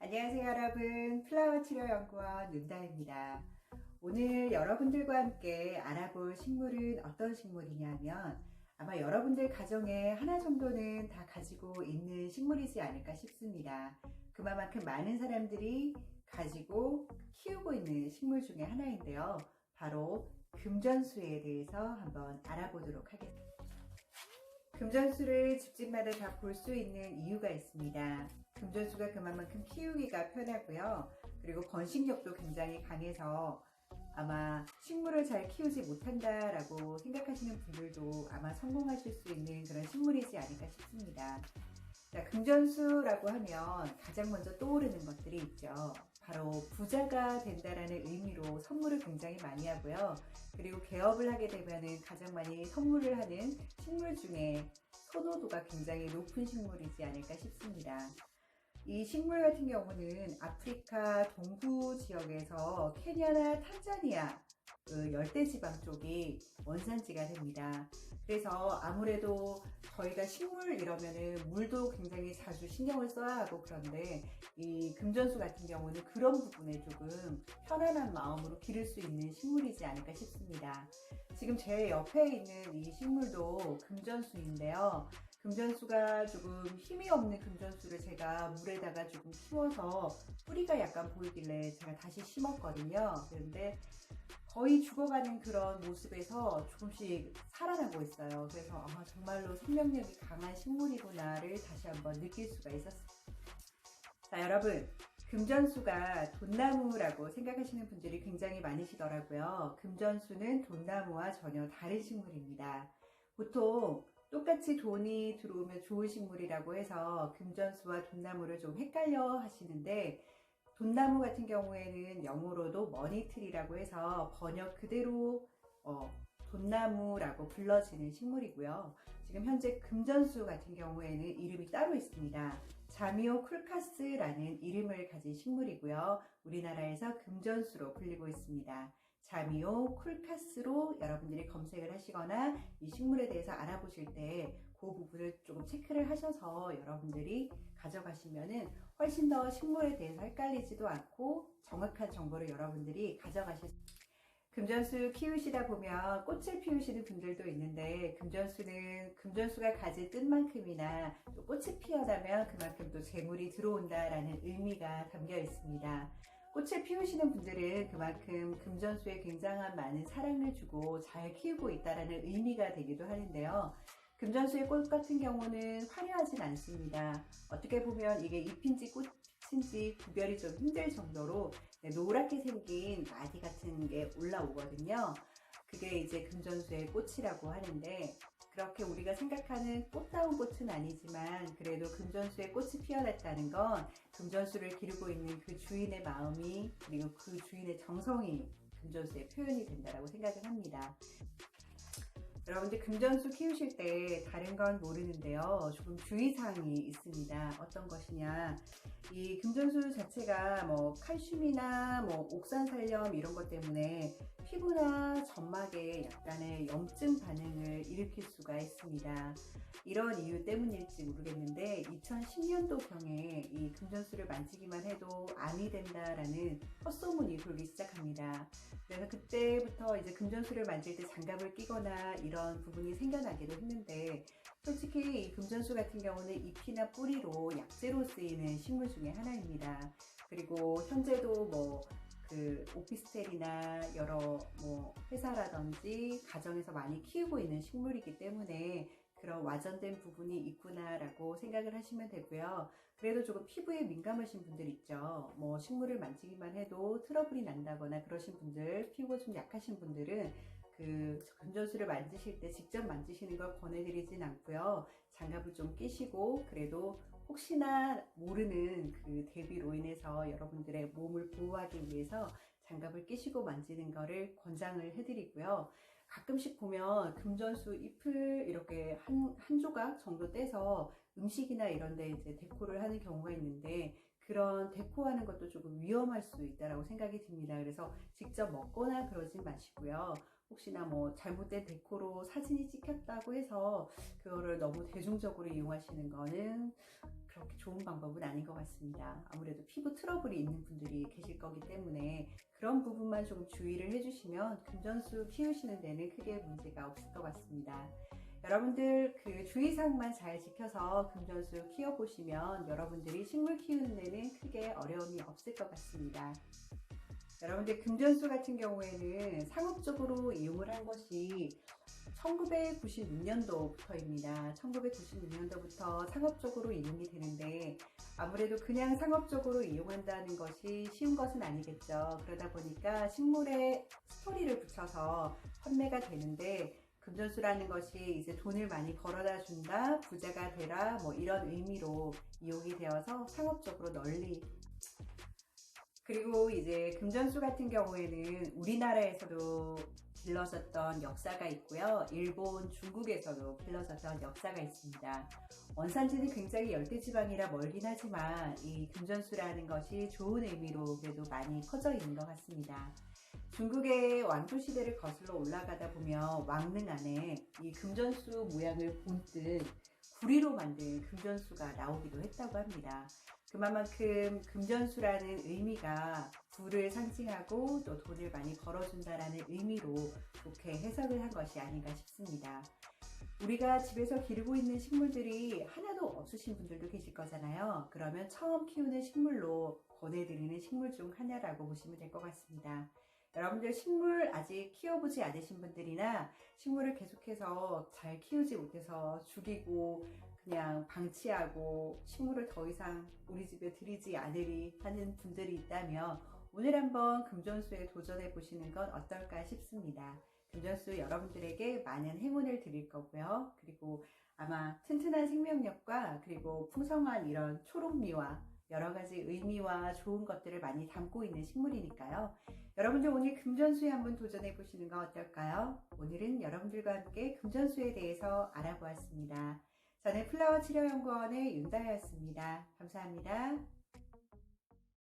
안녕하세요 여러분, 플라워 치료연구원 윤다입니다. 오늘 여러분들과 함께 알아볼 식물은 어떤 식물이냐면 아마 여러분들 가정에 하나 정도는 다 가지고 있는 식물이지 않을까 싶습니다. 그만큼 많은 사람들이 가지고 키우고 있는 식물 중에 하나인데요. 바로 금전수에 대해서 한번 알아보도록 하겠습니다. 금전수를 집집마다 다 볼 수 있는 이유가 있습니다. 금전수가 그만큼 키우기가 편하고요. 그리고 번식력도 굉장히 강해서 아마 식물을 잘 키우지 못한다라고 생각하시는 분들도 아마 성공하실 수 있는 그런 식물이지 않을까 싶습니다. 자, 금전수라고 하면 가장 먼저 떠오르는 것들이 있죠. 바로 부자가 된다라는 의미로 선물을 굉장히 많이 하고요. 그리고 개업을 하게 되면 가장 많이 선물을 하는 식물 중에 선호도가 굉장히 높은 식물이지 않을까 싶습니다. 이 식물 같은 경우는 아프리카 동부 지역에서 케냐나 탄자니아 열대지방 쪽이 원산지가 됩니다. 그래서 아무래도 저희가 식물 이러면은 물도 굉장히 자주 신경을 써야 하고 그런데 이 금전수 같은 경우는 그런 부분에 조금 편안한 마음으로 기를 수 있는 식물이지 않을까 싶습니다. 지금 제 옆에 있는 이 식물도 금전수인데요. 금전수가 조금 힘이 없는 금전수를 제가 물에다가 조금 키워서 뿌리가 약간 보이길래 제가 다시 심었거든요. 그런데 거의 죽어가는 그런 모습에서 조금씩 살아나고 있어요. 그래서 정말로 생명력이 강한 식물이구나를 다시 한번 느낄 수가 있었습니다. 자, 여러분, 금전수가 돈나무라고 생각하시는 분들이 굉장히 많으시더라고요. 금전수는 돈나무와 전혀 다른 식물입니다. 보통 똑같이 돈이 들어오면 좋은 식물이라고 해서 금전수와 돈나무를 좀 헷갈려 하시는데, 돈나무 같은 경우에는 영어로도 머니트리라고 해서 번역 그대로 돈나무라고 불러지는 식물이고요. 지금 현재 금전수 같은 경우에는 이름이 따로 있습니다. 자미오 쿨카스라는 이름을 가진 식물이고요. 우리나라에서 금전수로 불리고 있습니다. 자미오 쿨카스로 여러분들이 검색을 하시거나 이 식물에 대해서 알아보실 때 그 부분을 조금 체크를 하셔서 여러분들이 가져가시면은 훨씬 더 식물에 대해서 헷갈리지도 않고 정확한 정보를 여러분들이 가져가실 수 있습니다. 금전수 키우시다 보면 꽃을 피우시는 분들도 있는데 금전수가 가진 뜻만큼이나 또 꽃이 피어나면 그만큼 또 재물이 들어온다라는 의미가 담겨 있습니다. 꽃을 피우시는 분들은 그만큼 금전수에 굉장한 많은 사랑을 주고 잘 키우고 있다는 의미가 되기도 하는데요. 금전수의 꽃 같은 경우는 화려하진 않습니다. 어떻게 보면 이게 잎인지 꽃인지 구별이 좀 힘들 정도로 노랗게 생긴 마디 같은 게 올라오거든요. 그게 이제 금전수의 꽃이라고 하는데, 그렇게 우리가 생각하는 꽃다운 꽃은 아니지만 그래도 금전수의 꽃이 피어났다는 건 금전수를 기르고 있는 그 주인의 마음이, 그리고 그 주인의 정성이 금전수의 표현이 된다고 생각을 합니다. 여러분들 금전수 키우실 때 다른 건 모르는데요. 조금 주의사항이 있습니다. 어떤 것이냐. 이 금전수 자체가 칼슘이나 옥산살염 이런 것 때문에 피부나 점막에 약간의 염증 반응을 일으킬 수가 있습니다. 이런 이유 때문일지 모르겠는데 2010년도경에 이 금전수를 만지기만 해도 암이 된다라는 헛소문이 돌기 시작합니다. 그래서 그때부터 이제 금전수를 만질 때 장갑을 끼거나 이런 부분이 생겨나기도 했는데, 솔직히 이 금전수 같은 경우는 잎이나 뿌리로 약재로 쓰이는 식물 중에 하나입니다. 그리고 현재도 오피스텔이나 여러 회사라든지 가정에서 많이 키우고 있는 식물이기 때문에 그런 와전된 부분이 있구나라고 생각을 하시면 되고요. 그래도 조금 피부에 민감하신 분들 있죠. 식물을 만지기만 해도 트러블이 난다거나 그러신 분들, 피부가 좀 약하신 분들은 그 금전수를 만지실 때 직접 만지시는 걸 권해드리진 않고요. 장갑을 좀 끼시고, 그래도 혹시나 모르는 그 대비로 인해서 여러분들의 몸을 보호하기 위해서 장갑을 끼시고 만지는 거를 권장을 해드리고요. 가끔씩 보면 금전수 잎을 이렇게 한 조각 정도 떼서 음식이나 이런 데 이제 데코를 하는 경우가 있는데, 그런 데코하는 것도 조금 위험할 수 있다고 생각이 듭니다. 그래서 직접 먹거나 그러진 마시고요. 혹시나 잘못된 데코로 사진이 찍혔다고 해서 그거를 너무 대중적으로 이용하시는 거는 그렇게 좋은 방법은 아닌 것 같습니다. 아무래도 피부 트러블이 있는 분들이 계실 거기 때문에 그런 부분만 좀 주의를 해주시면 금전수 키우시는 데는 크게 문제가 없을 것 같습니다. 여러분들 그 주의사항만 잘 지켜서 금전수 키워보시면 여러분들이 식물 키우는 데는 크게 어려움이 없을 것 같습니다. 여러분들 금전수 같은 경우에는 상업적으로 이용을 한 것이 1996년도부터입니다. 1996년도부터 상업적으로 이용이 되는데 아무래도 그냥 상업적으로 이용한다는 것이 쉬운 것은 아니겠죠. 그러다 보니까 식물에 스토리를 붙여서 판매가 되는데 금전수라는 것이 이제 돈을 많이 벌어다 준다, 부자가 되라 뭐 이런 의미로 이용이 되어서 상업적으로 널리, 그리고 이제 금전수 같은 경우에는 우리나라에서도 길러졌던 역사가 있고요. 일본, 중국에서도 길러졌던 역사가 있습니다. 원산지는 굉장히 열대지방이라 멀긴 하지만 이 금전수라는 것이 좋은 의미로 그래도 많이 퍼져 있는 것 같습니다. 중국의 왕조 시대를 거슬러 올라가다 보면 왕릉 안에 이 금전수 모양을 본뜬 구리로 만든 금전수가 나오기도 했다고 합니다. 그만큼 금전수라는 의미가 부를 상징하고 또 돈을 많이 벌어준다라는 의미로 좋게 해석을 한 것이 아닌가 싶습니다. 우리가 집에서 기르고 있는 식물들이 하나도 없으신 분들도 계실 거잖아요. 그러면 처음 키우는 식물로 권해드리는 식물 중 하나라고 보시면 될 것 같습니다. 여러분들 식물 아직 키워보지 않으신 분들이나 식물을 계속해서 잘 키우지 못해서 죽이고 그냥 방치하고 식물을 더 이상 우리 집에 들이지 않으리 하는 분들이 있다면 오늘 한번 금전수에 도전해 보시는 건 어떨까 싶습니다. 금전수 여러분들에게 많은 행운을 드릴 거고요. 그리고 아마 튼튼한 생명력과 그리고 풍성한 이런 초록미와 여러 가지 의미와 좋은 것들을 많이 담고 있는 식물이니까요. 여러분들 오늘 금전수에 한번 도전해 보시는 건 어떨까요? 오늘은 여러분들과 함께 금전수에 대해서 알아보았습니다. 저는 플라워 치료연구원의 윤다혜였습니다. 감사합니다.